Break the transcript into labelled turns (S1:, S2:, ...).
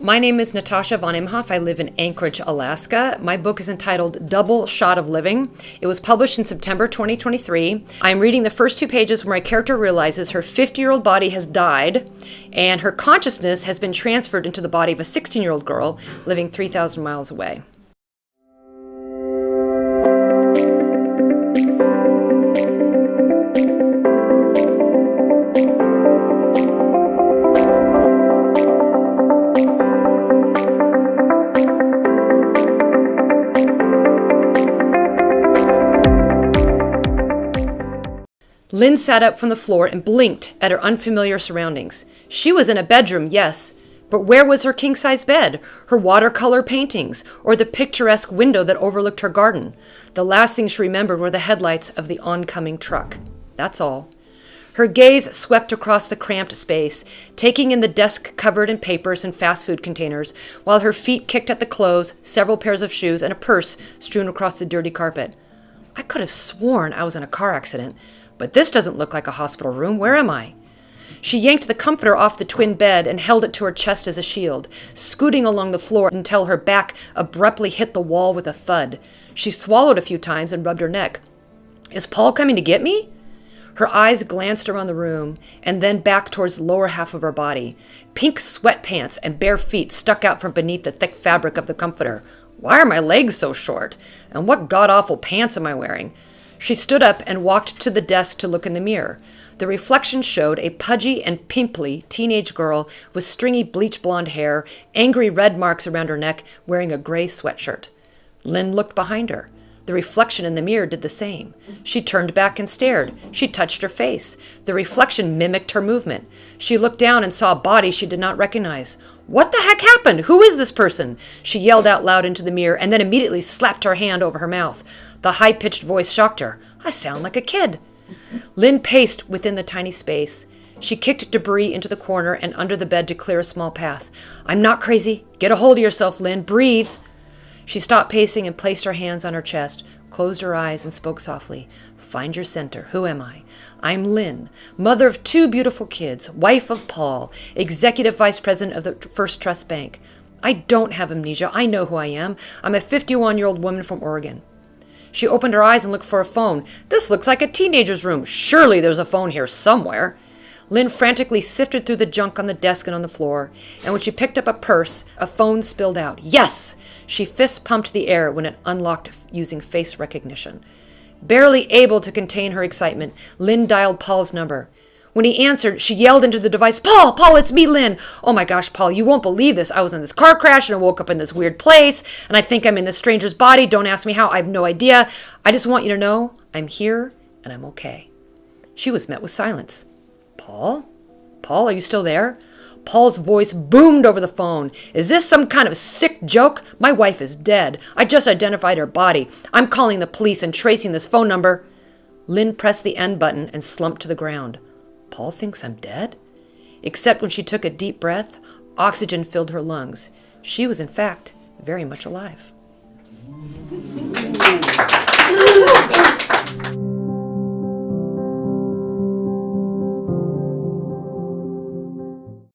S1: my name is Natasha Vanoff. I live in Anchorage, Alaska. My book is entitled Double Shot of Living. It was published in September 2023. I'm reading the first 2 pages where my character realizes her 50-year-old body has died and her consciousness has been transferred into the body of a 16-year-old girl living 3,000 miles away. Lynn sat up from the floor and blinked at her unfamiliar surroundings. She was in a bedroom, yes, but where was her king-size bed, her watercolor paintings, or the picturesque window that overlooked her garden? The last thing she remembered were the headlights of the oncoming truck. That's all. Her gaze swept across the cramped space, taking in the desk covered in papers and fast food containers, while her feet kicked at the clothes, several pairs of shoes, and a purse strewn across the dirty carpet. I could have sworn I was in a car accident. But this doesn't look like a hospital room. Where am I? She yanked the comforter off the twin bed and held it to her chest as a shield, scooting along the floor until her back abruptly hit the wall with a thud. She swallowed a few times and rubbed her neck. Is Paul coming to get me? Her eyes glanced around the room and then back towards the lower half of her body. Pink sweatpants and bare feet stuck out from beneath the thick fabric of the comforter. Why are my legs so short? And what god-awful pants am I wearing? She stood up and walked to the desk to look in the mirror. The reflection showed a pudgy and pimply teenage girl with stringy bleach blonde hair, angry red marks around her neck, wearing a gray sweatshirt. Lynn looked behind her. The reflection in the mirror did the same. She turned back and stared. She touched her face. The reflection mimicked her movement. She looked down and saw a body she did not recognize. What the heck happened? Who is this person? She yelled out loud into the mirror and then immediately slapped her hand over her mouth. The high-pitched voice shocked her. I sound like a kid. Lynn paced within the tiny space. She kicked debris into the corner and under the bed to clear a small path. I'm not crazy. Get a hold of yourself, Lynn. Breathe. She stopped pacing and placed her hands on her chest, closed her eyes, and spoke softly. Find your center. Who am I? I'm Lynn, mother of 2 beautiful kids, wife of Paul, executive vice president of the First Trust Bank. I don't have amnesia. I know who I am. I'm a 51-year-old woman from Oregon. She opened her eyes and looked for a phone. This looks like a teenager's room. Surely there's a phone here somewhere. Lynn frantically sifted through the junk on the desk and on the floor, and when she picked up a purse, a phone spilled out. Yes! She fist-pumped the air when it unlocked using face recognition. Barely able to contain her excitement, Lynn dialed Paul's number. When he answered, she yelled into the device, Paul, it's me, Lynn. Oh my gosh, Paul, you won't believe this. I was in this car crash and I woke up in this weird place, and I think I'm in this stranger's body. Don't ask me how. I have no idea. I just want you to know I'm here and I'm okay. She was met with silence. Paul? Paul, are you still there? Paul's voice boomed over the phone. Is this some kind of sick joke? My wife is dead. I just identified her body. I'm calling the police and tracing this phone number. Lynn pressed the end button and slumped to the ground. Paul thinks I'm dead? Except when she took a deep breath, oxygen filled her lungs. She was, in fact, very much alive.